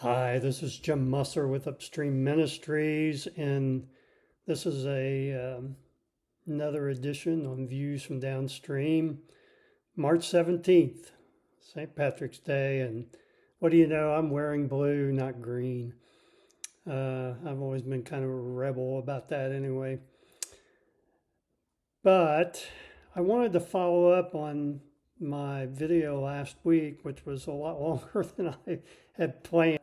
Hi, this is Jim Musser with Upstream Ministries, and this is another edition on Views from Downstream, March 17th, St. Patrick's Day. And what do you know? I'm wearing blue, not green. I've always been kind of a rebel about that anyway. But I wanted to follow up on my video last week, which was a lot longer than I had planned.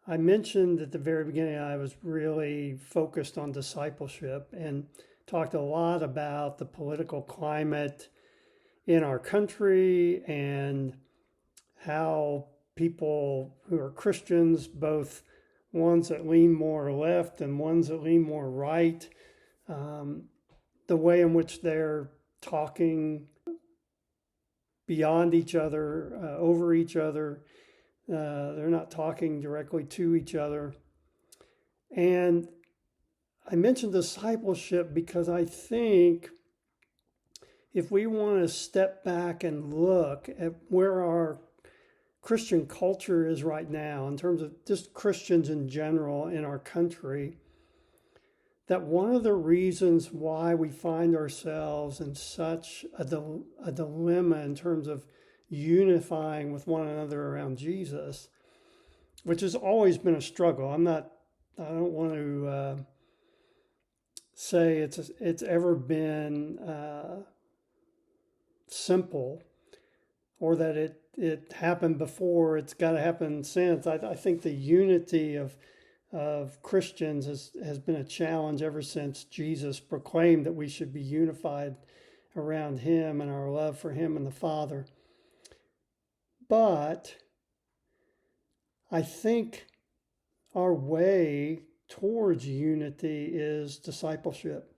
I mentioned at the very beginning I was really focused on discipleship and talked a lot about the political climate in our country and how people who are Christians, both ones that lean more left and ones that lean more right, the way in which they're talking beyond each other, over each other. They're not talking directly to each other. And I mentioned discipleship because I think if we want to step back and look at where our Christian culture is right now, in terms of just Christians in general in our country, that one of the reasons why we find ourselves in such a dilemma in terms of unifying with one another around Jesus, which has always been a struggle. I don't want to say it's ever been simple, or that it happened before, it's got to happen since. I think the unity of Christians has been a challenge ever since Jesus proclaimed that we should be unified around him and our love for him and the Father. But I think our way towards unity is discipleship.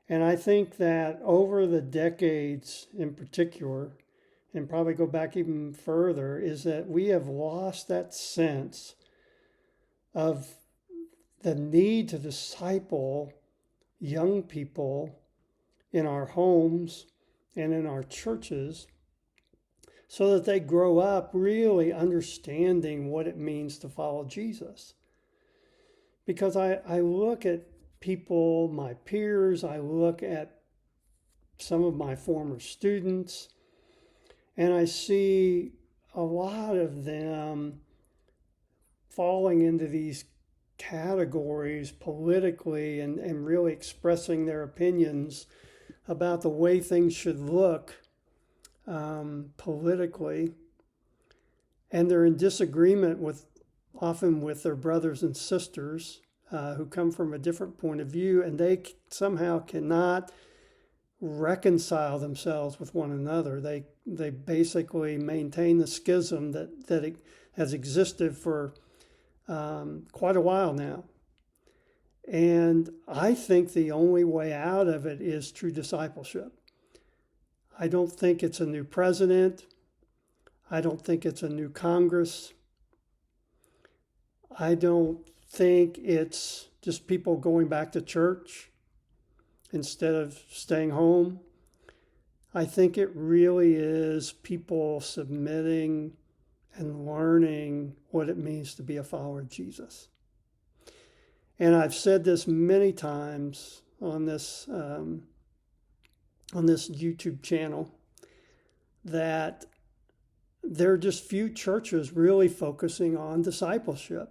And I think that over the decades in particular, and probably go back even further, is that we have lost that sense of the need to disciple young people in our homes and in our churches, so that they grow up really understanding what it means to follow Jesus. Because I look at people, my peers, I look at some of my former students, and I see a lot of them falling into these categories politically and really expressing their opinions about the way things should look politically, and they're in disagreement often with their brothers and sisters who come from a different point of view, and they somehow cannot reconcile themselves with one another. They basically maintain the schism that it has existed for quite a while now. And I think the only way out of it is through discipleship. I don't think it's a new president. I don't think it's a new Congress. I don't think it's just people going back to church instead of staying home. I think it really is people submitting and learning what it means to be a follower of Jesus. And I've said this many times on this YouTube channel, that there are just few churches really focusing on discipleship,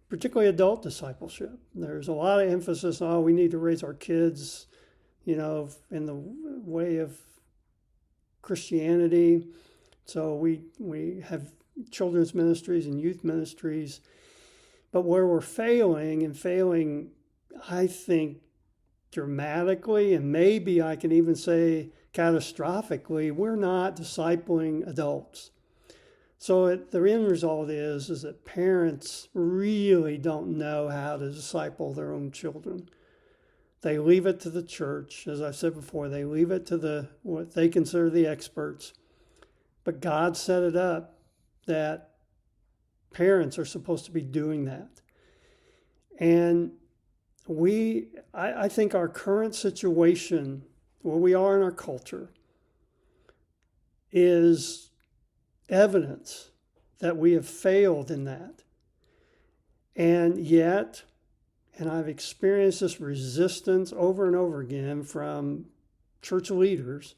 particularly adult discipleship. There's a lot of emphasis on, we need to raise our kids, in the way of Christianity. So we have children's ministries and youth ministries. But where we're failing, I think, dramatically, and maybe I can even say catastrophically, we're not discipling adults. So the end result is that parents really don't know how to disciple their own children. They leave it to the church, as I said before. They leave it to what they consider the experts. But God set it up that parents are supposed to be doing that. And I think our current situation, where we are in our culture, is evidence that we have failed in that. And yet, and I've experienced this resistance over and over again from church leaders.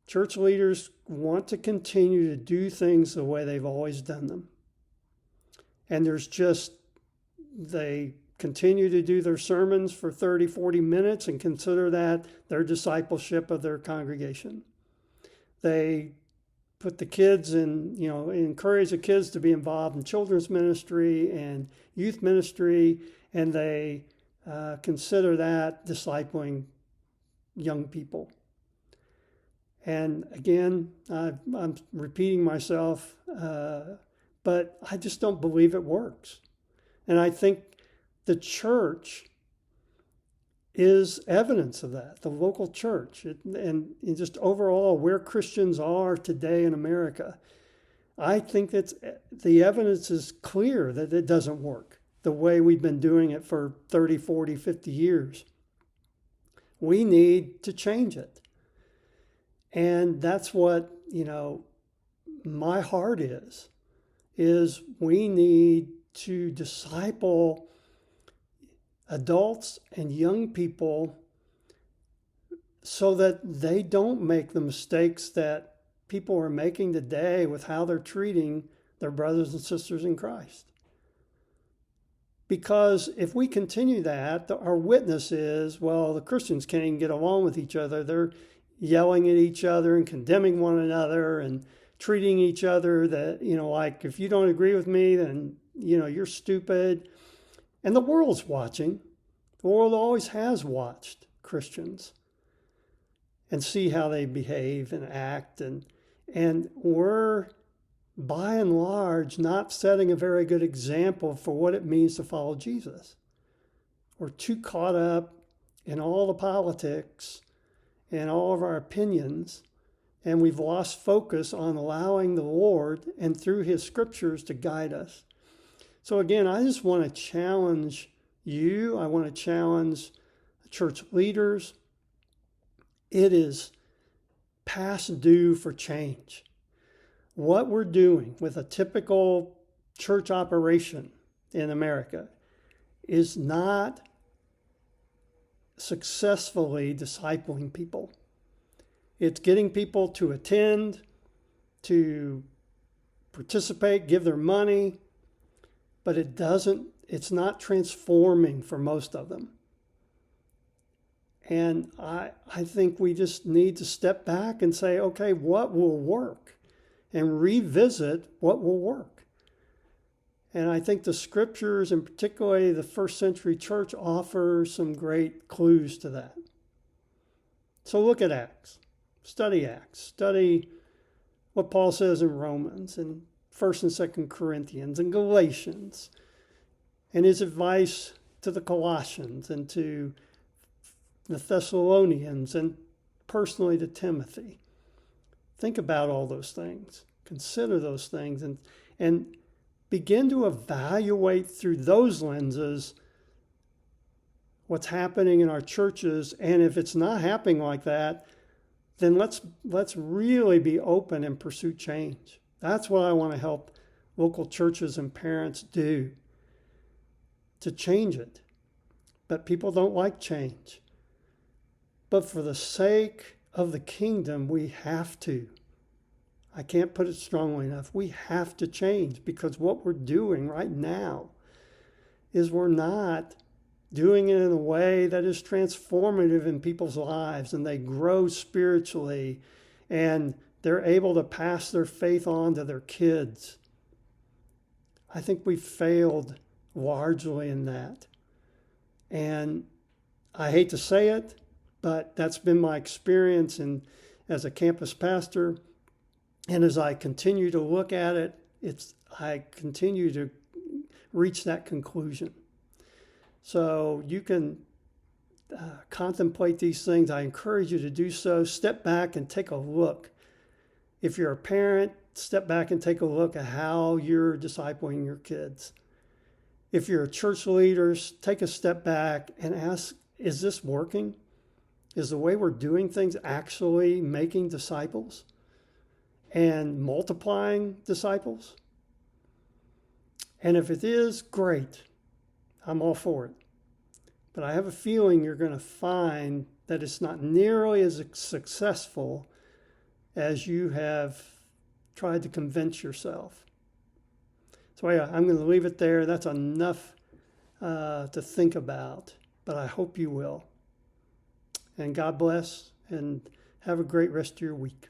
Church leaders want to continue to do things the way they've always done them. And they continue to do their sermons for 30, 40 minutes and consider that their discipleship of their congregation. They put the kids in, encourage the kids to be involved in children's ministry and youth ministry, and they consider that discipling young people. And again, I'm repeating myself, but I just don't believe it works. And I think the church is evidence of that, the local church, and just overall where Christians are today in America. I think that the evidence is clear that it doesn't work the way we've been doing it for 30, 40, 50 years. We need to change it. And that's what, my heart is we need to disciple adults and young people so that they don't make the mistakes that people are making today with how they're treating their brothers and sisters in Christ. Because if we continue that, our witness is, well, the Christians can't even get along with each other. They're yelling at each other and condemning one another and treating each other that, like, if you don't agree with me, then, you're stupid. And the world's watching. The world always has watched Christians and see how they behave and act. And we're, by and large, not setting a very good example for what it means to follow Jesus. We're too caught up in all the politics and all of our opinions, and we've lost focus on allowing the Lord and through his scriptures to guide us. So again, I just want to challenge you. I want to challenge church leaders. It is past due for change. What we're doing with a typical church operation in America is not successfully discipling people. It's getting people to attend, to participate, give their money, but it's not transforming for most of them. And I think we just need to step back and say, okay, what will work? And revisit what will work. And I think the scriptures, and particularly the first century church, offer some great clues to that. So look at Acts. Study what Paul says in Romans and 1st and 2nd Corinthians and Galatians, and his advice to the Colossians and to the Thessalonians and personally to Timothy. Think about all those things. Consider those things and begin to evaluate through those lenses what's happening in our churches. And if it's not happening like that, then let's really be open and pursue change. That's what I want to help local churches and parents do, to change it. But people don't like change. But for the sake of the kingdom, we have to. I can't put it strongly enough. We have to change, because what we're doing right now is we're not doing it in a way that is transformative in people's lives, and they grow spiritually and they're able to pass their faith on to their kids. I think we've failed largely in that. And I hate to say it, but that's been my experience as a campus pastor. And as I continue to look at it, I continue to reach that conclusion. So you can contemplate these things. I encourage you to do so. Step back and take a look. If you're a parent, step back and take a look at how you're discipling your kids. If you're a church leader, take a step back and ask, is this working? Is the way we're doing things actually making disciples? and multiplying disciples? And if it is, great. I'm all for it. But I have a feeling you're going to find that it's not nearly as successful as you have tried to convince yourself. So yeah, I'm going to leave it there. That's enough to think about, but I hope you will. And God bless, and have a great rest of your week.